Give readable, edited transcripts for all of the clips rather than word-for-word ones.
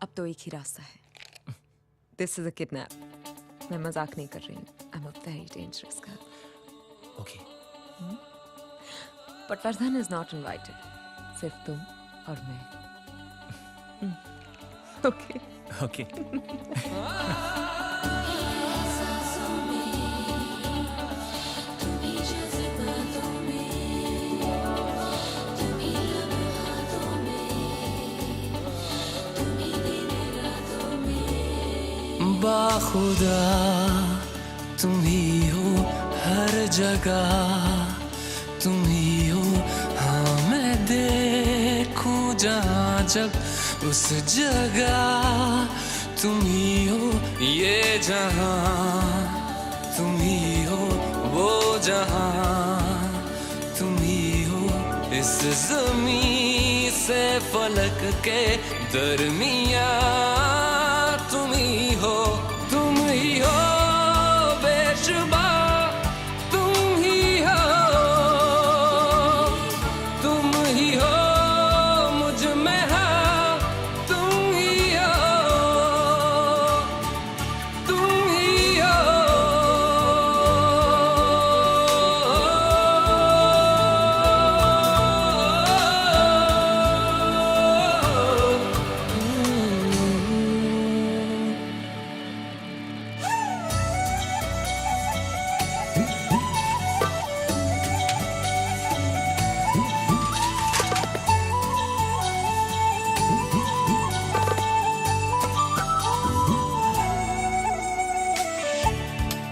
अब तो एक ही रास्ता है. This is a kidnap. मैं मजाक नहीं कर रही हूँ. I'm a very dangerous girl. Okay. But Vardhan is not invited. सिर्फ तुम और मैं. Okay. Okay. बाखुदा तुम ही हो हर जगह, तुम ही हो. हाँ मैं देखूं जहाँ जब उस जगह तुम ही हो. ये जहाँ तुम ही हो, वो जहाँ तुम ही हो. इस ज़मीं से फलक के दरमियाँ तुम ही हो. तुम ही हो बेशुबा, तुम ही हो. तुम ही हो मुझ में हाँ, तुम ही हो. तुम ही हो.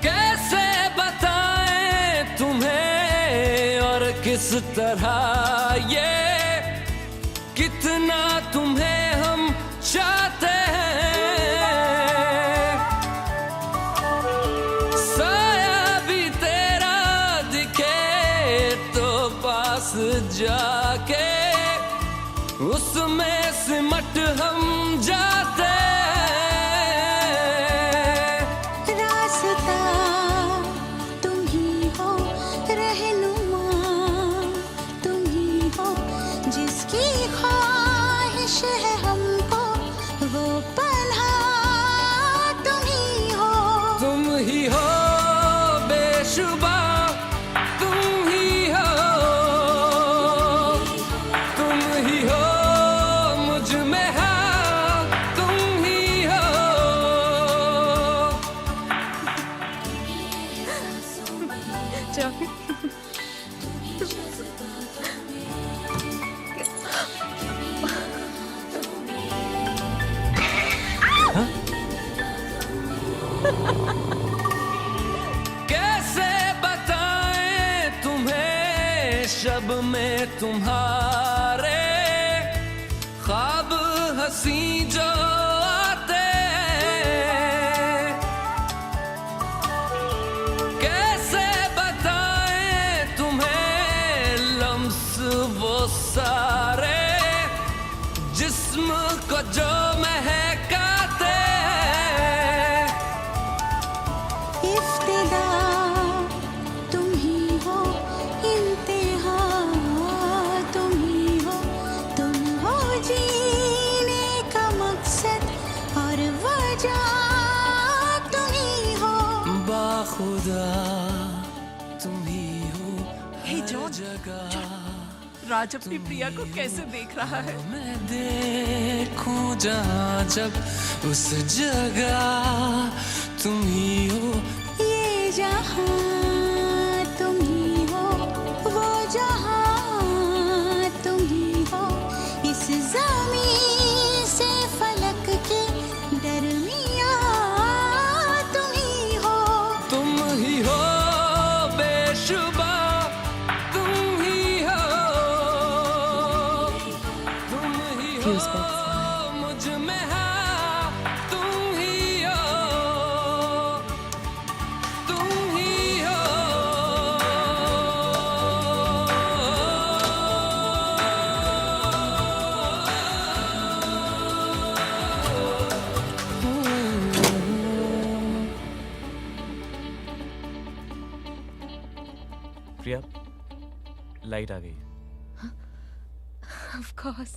कैसे बताएं तुम्हें और किस तरह ये, कितना तुम्हें हम चाहते हैं. साया भी तेरा दिखे तो पास जाके उसमें सिमट हम जाते हैं. रास्ता तुम ही हो, रहनुमा तुम ही हो. जिसकी ख्वाहिश है हमको वो पन्हा तुम ही हो. तुम ही हो बेशुबा, तुम ही हो. तुम ही हो मुझ में हाँ, तुम ही हो. जाओ. कैसे बताएं तुम्हें शब में तुम्हारे ख्वाब हंसी जो आते हैं. कैसे बताएं तुम्हें लम्स वो सारे जिस्म को जो महकाते हैं. इफ्तिदा तुम ही हो, इंतहा तुम ही हो. तुम हो जीने का मकसद और वजह तुम ही हो. बाखुदा तुम ही हो हे हर जॉन, जगह. राज अपनी प्रिया को कैसे देख रहा है. मैं देखूं जहाँ जब उस जगह तुम ही हो. ये जहाँ तुम ही हो, वो जहाँ तुम ही हो. इस ज़मीं से फलक के दरमियाँ तुम ही हो. तुम ही हो बेशुबा, तुम ही हो. तुम ही हो Fuse box. मुझ में हाँ, तुम ही हो. तुम ही हो. प्रिया, लाइट आ गई. Of course.